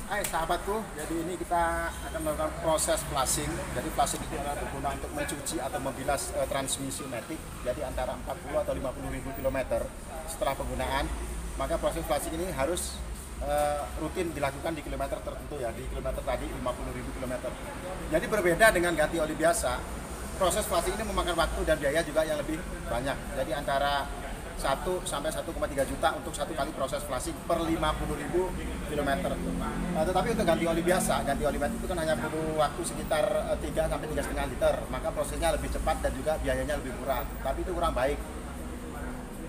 Hai sahabatku, jadi ini kita akan melakukan proses flushing. Jadi flushing itu adalah berguna untuk mencuci atau membilas transmisi matic. Jadi antara 40 atau 50 ribu kilometer setelah penggunaan, maka proses flushing ini harus rutin dilakukan di kilometer tertentu ya. Di kilometer tadi 50 ribu kilometer. Jadi berbeda dengan ganti oli biasa, proses flushing ini memakan waktu dan biaya juga yang lebih banyak. Jadi antara 1 sampai 1,3 juta untuk satu kali proses flushing per 50.000 km. Tetapi untuk ganti oli biasa, ganti oli matic itu kan hanya perlu waktu sekitar 3 sampai 3,5 liter, maka prosesnya lebih cepat dan juga biayanya lebih murah. Tapi itu kurang baik.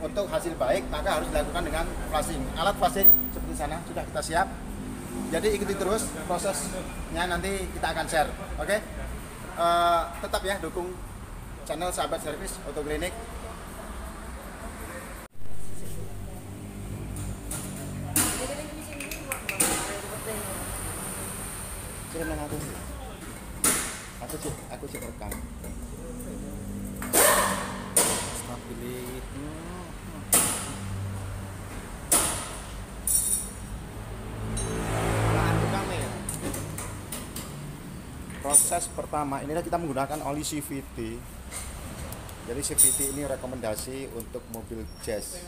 Untuk hasil baik maka harus dilakukan dengan flushing. Alat flushing seperti sana sudah kita siap. Jadi ikuti terus prosesnya, nanti kita akan share. Oke? Tetap ya dukung channel Sahabat Servis Autoklinik. Aku cek rekam. Stability. Proses pertama, inilah kita menggunakan oli CVT. Jadi CVT ini rekomendasi untuk mobil Jazz.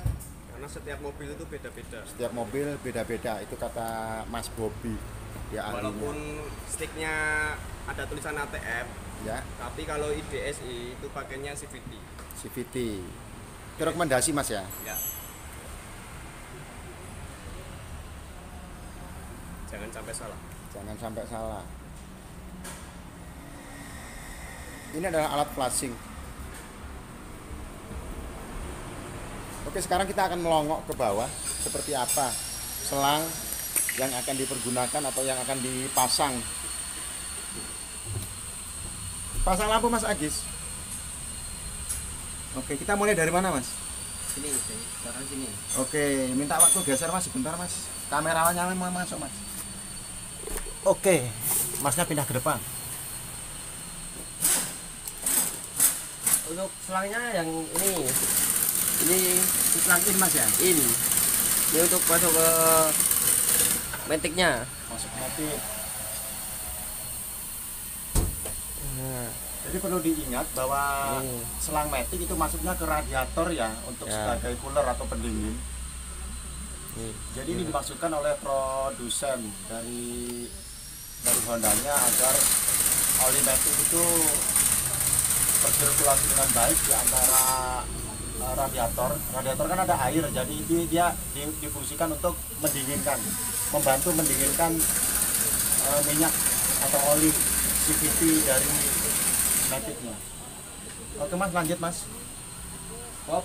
Karena setiap mobil itu beda-beda. Setiap mobil beda-beda, itu kata Mas Bobby. Ya, walaupun sticknya ada tulisan ATF ya, tapi kalau IDSI itu pakainya CVT. CVT itu rekomendasi Mas ya? Ya. Jangan sampai salah. Jangan sampai salah. Ini adalah alat flushing. Oke, sekarang kita akan melongok ke bawah seperti apa selang yang akan dipergunakan atau yang akan dipasang. Pasang lampu Mas Agis. Oke, kita mulai dari mana Mas? Sini, sekarang sini. Oke, minta waktu geser Mas sebentar Mas. Kameranya mau masuk Mas. Oke, Masnya pindah ke depan. Untuk selangnya yang ini Selang ini Mas ya? Ini untuk masuk ke maticnya. Masuk matic. Jadi perlu diingat bahwa selang matic itu masuknya ke radiator ya, untuk sebagai cooler atau pendingin. Jadi ini dimaksudkan oleh produsen dari Hondanya agar oli matic itu bersirkulasi dengan baik di antara radiator. Radiator kan ada air, jadi dia difungsikan untuk mendinginkan, membantu mendinginkan minyak atau oli CVT dari maticnya. Oke Mas, lanjut Mas. Bob,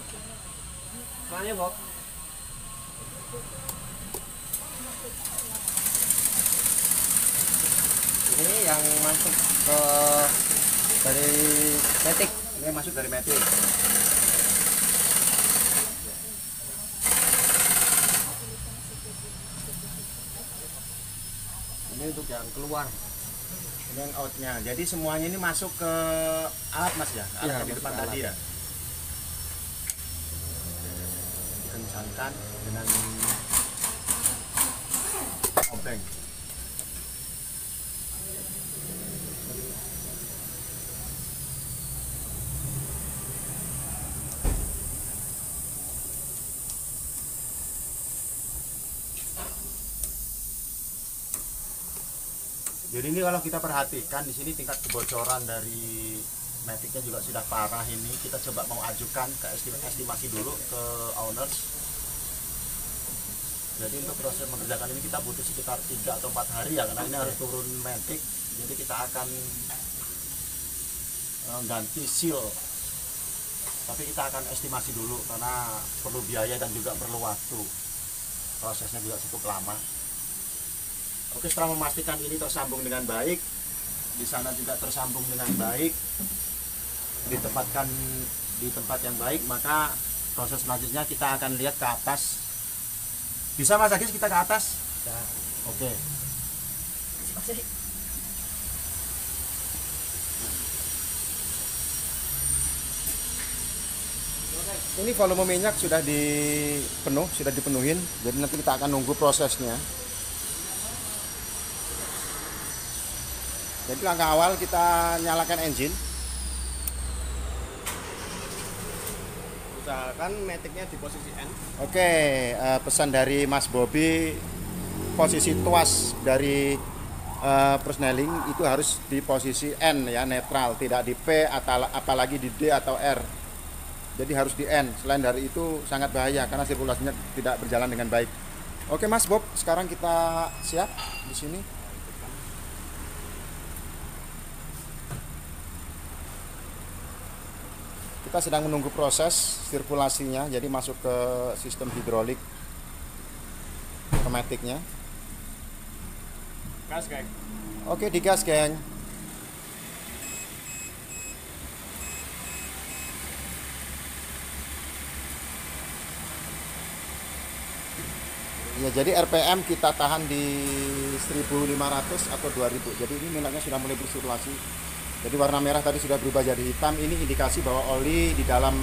mana Bob? Ini yang masuk ke dari matic. Ini yang masuk dari matic. Ini untuk yang keluar. Ini yang outnya. Jadi semuanya ini masuk ke alat Mas ya? Alat yang di depan tadi ya? Dikencangkan dengan obeng. Jadi ini kalau kita perhatikan di sini tingkat kebocoran dari maticnya juga sudah parah ini. Kita coba mau ajukan ke estimasi dulu ke owners. Jadi untuk proses mengerjakan ini kita butuh sekitar 3 atau 4 hari ya, karena ini harus turun matic. Jadi kita akan ganti seal. Tapi kita akan estimasi dulu karena perlu biaya dan juga perlu waktu. Prosesnya juga cukup lama. Oke, setelah memastikan ini tersambung dengan baik, di sana juga tersambung dengan baik, ditempatkan di tempat yang baik, maka proses selanjutnya kita akan lihat ke atas. Bisa Mas Agis kita ke atas? Ya. Oke. Ini volume minyak sudah dipenuhin, jadi nanti kita akan nunggu prosesnya. Jadi langkah awal kita nyalakan engine. Usahakan metiknya di posisi N. Oke, pesan dari Mas Bobby, posisi tuas dari persneling itu harus di posisi N ya, netral, tidak di P atau apalagi di D atau R. Jadi harus di N. Selain dari itu sangat bahaya karena sirkulasinya tidak berjalan dengan baik. Oke Mas Bob, sekarang kita siap di sini. Kita sedang menunggu proses sirkulasinya, jadi masuk ke sistem hidrolik otomatiknya. Gas, geng. Oke, digas, geng. Ya, jadi RPM kita tahan di 1500 atau 2000. Jadi ini minyaknya sudah mulai bersirkulasi. Jadi warna merah tadi sudah berubah jadi hitam. Ini indikasi bahwa oli di dalam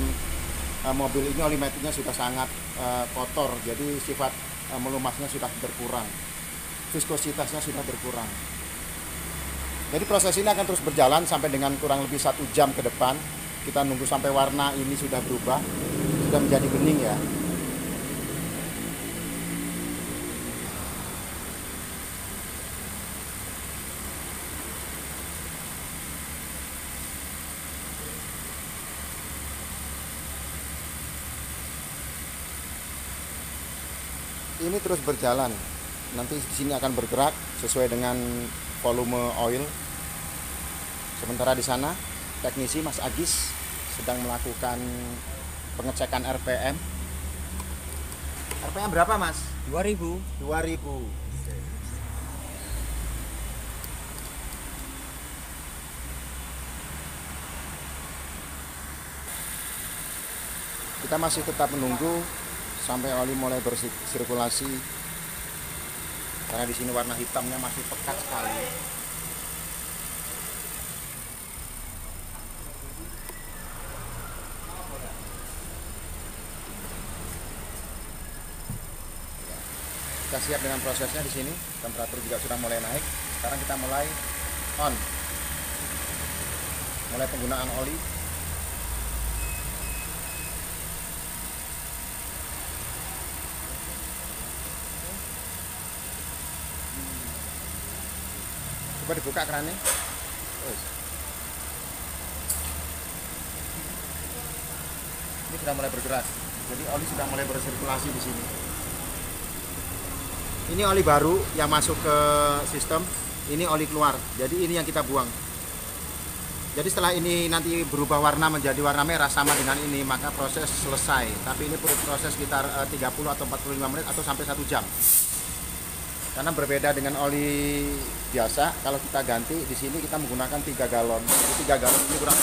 mobil ini, oli metiknya sudah sangat kotor. Jadi sifat melumasnya sudah berkurang, viskositasnya sudah berkurang. Jadi proses ini akan terus berjalan sampai dengan kurang lebih 1 jam ke depan. Kita nunggu sampai warna ini sudah berubah, sudah menjadi bening ya. Ini terus berjalan. Nanti di sini akan bergerak sesuai dengan volume oil. Sementara di sana teknisi Mas Agis sedang melakukan pengecekan RPM. RPM berapa, Mas? 2000. 2000. Kita masih tetap menunggu sampai oli mulai bersirkulasi, karena di sini warna hitamnya masih pekat sekali. Kita siap dengan prosesnya di sini. Temperatur juga sudah mulai naik. Sekarang kita mulai on, mulai penggunaan oli. Coba dibuka kerannya. Ini sudah mulai bergerak. Jadi oli sudah mulai bersirkulasi di sini. Ini oli baru yang masuk ke sistem. Ini oli keluar. Jadi ini yang kita buang. Jadi setelah ini nanti berubah warna menjadi warna merah sama dengan ini, maka proses selesai. Tapi ini perlu proses sekitar 30 atau 45 menit atau sampai 1 jam. Karena berbeda dengan oli biasa, kalau kita ganti di sini kita menggunakan 3 galon. Jadi 3 galon ini kurang.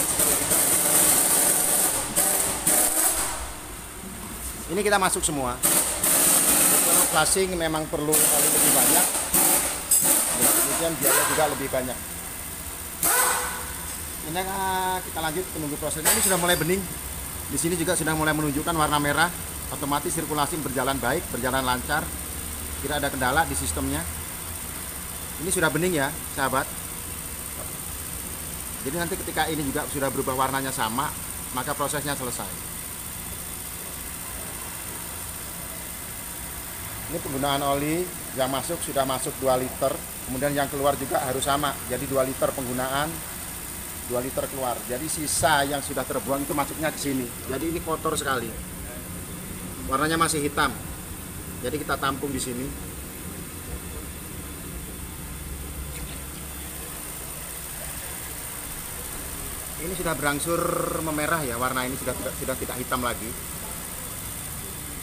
Ini kita masuk semua. Kalau flashing memang perlu oli lebih banyak. Kemudian biaya juga lebih banyak. Ini kita lanjut menunggu prosesnya. Ini sudah mulai bening. Di sini juga sudah mulai menunjukkan warna merah. Otomatis sirkulasi berjalan baik, berjalan lancar. Tidak ada kendala di sistemnya. Ini sudah bening ya, sahabat. Jadi nanti ketika ini juga sudah berubah warnanya sama, maka prosesnya selesai. Ini penggunaan oli yang masuk sudah masuk 2 liter. Kemudian yang keluar juga harus sama. Jadi 2 liter penggunaan, 2 liter keluar. Jadi sisa yang sudah terbuang itu masuknya ke sini. Jadi ini kotor sekali. Warnanya masih hitam. Jadi kita tampung di sini. Ini sudah berangsur memerah ya, warna ini sudah tidak hitam lagi.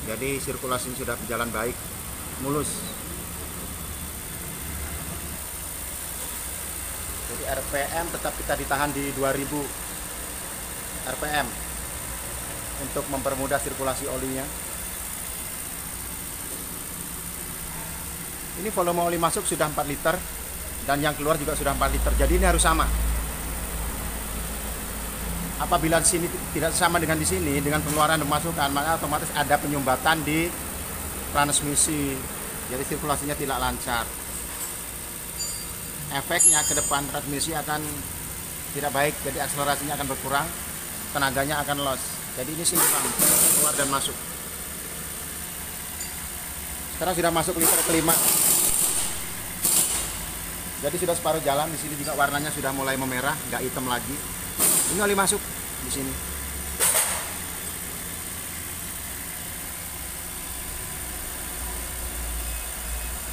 Jadi sirkulasi sudah berjalan baik, mulus. Jadi RPM tetap kita ditahan di 2000 RPM untuk mempermudah sirkulasi olinya. Ini volume oli masuk sudah 4 liter dan yang keluar juga sudah 4 liter. Jadi ini harus sama. Apabila di sini tidak sama dengan di sini, dengan pengeluaran dan pemasukan, maka otomatis ada penyumbatan di transmisi. Jadi sirkulasinya tidak lancar. Efeknya ke depan transmisi akan tidak baik, jadi akselerasinya akan berkurang, tenaganya akan loss. Jadi ini seimbang, keluar dan masuk. Sekarang sudah masuk liter kelima. Jadi sudah separuh jalan. Di sini juga warnanya sudah mulai memerah, nggak hitam lagi. Ini oli masuk di sini.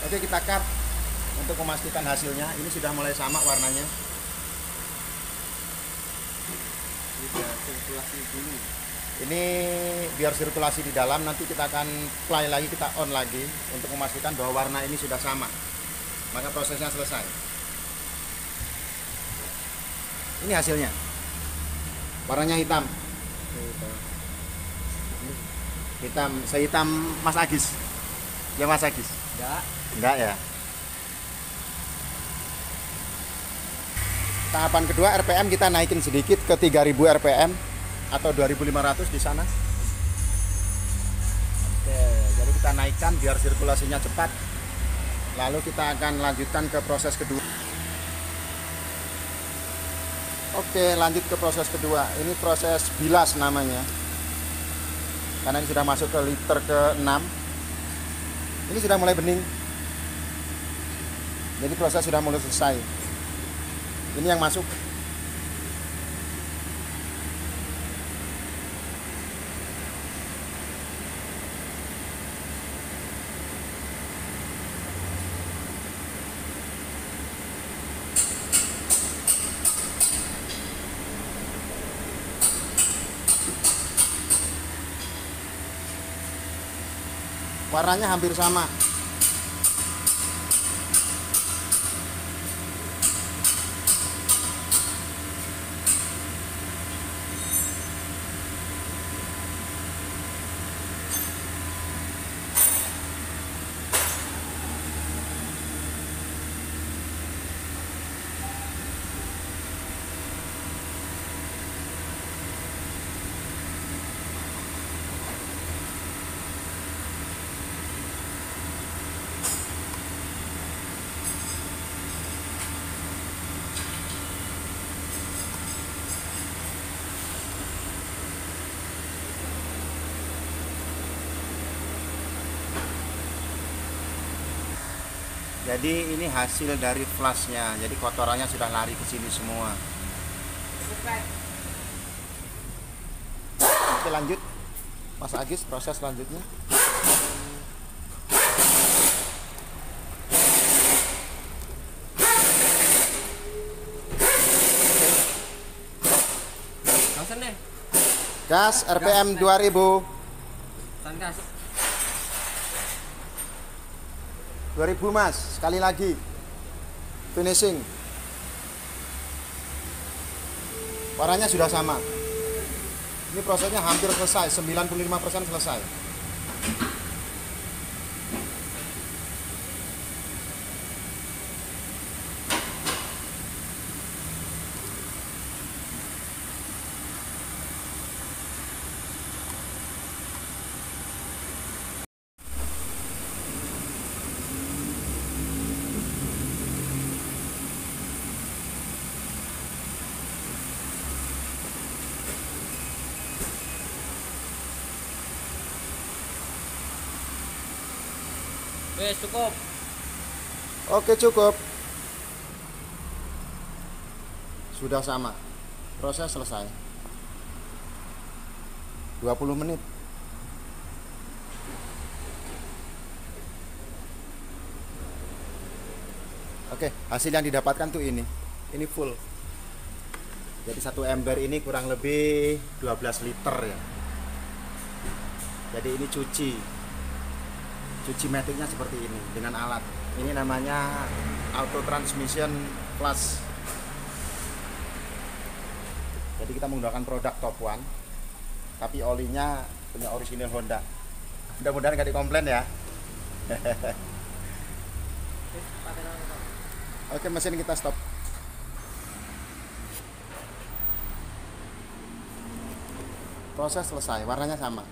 Oke, kita cut untuk memastikan hasilnya. Ini sudah mulai sama warnanya. Biar sirkulasi dulu. Ini biar sirkulasi di dalam. Nanti kita akan play lagi, kita on lagi untuk memastikan bahwa warna ini sudah sama. Maka prosesnya selesai. Ini hasilnya. Warnanya hitam. Hitam, sehitam Mas Agis. Ya Mas Agis? Enggak ya. Tahapan kedua RPM kita naikin sedikit ke 3000 RPM atau 2500 di sana. Oke, jadi kita naikkan biar sirkulasinya cepat. Lalu kita akan lanjutkan ke proses kedua. Oke, lanjut ke proses kedua. Ini proses bilas namanya. Karena ini sudah masuk ke liter ke-6. Ini sudah mulai bening. Jadi proses sudah mulai selesai. Ini yang masuk. Warnanya hampir sama. Jadi ini hasil dari flashnya. Jadi kotorannya sudah lari ke sini semua. Oke, lanjut Mas Agis, proses selanjutnya. Gas RPM 2000. 2000 Mas, sekali lagi finishing. Warnanya sudah sama. Ini prosesnya hampir selesai, 95% selesai. Wes cukup. Oke, cukup. Sudah sama. Proses selesai. 20 menit. Oke, hasil yang didapatkan tuh ini. Ini full. Jadi satu ember ini kurang lebih 12 liter ya. Jadi ini cuci maticnya seperti ini dengan alat. Ini namanya auto transmission plus. Jadi kita menggunakan produk Top One, tapi olinya punya orisinil Honda. Mudah-mudahan nggak dikomplain ya. Oke, mesin kita stop. Proses selesai, warnanya sama.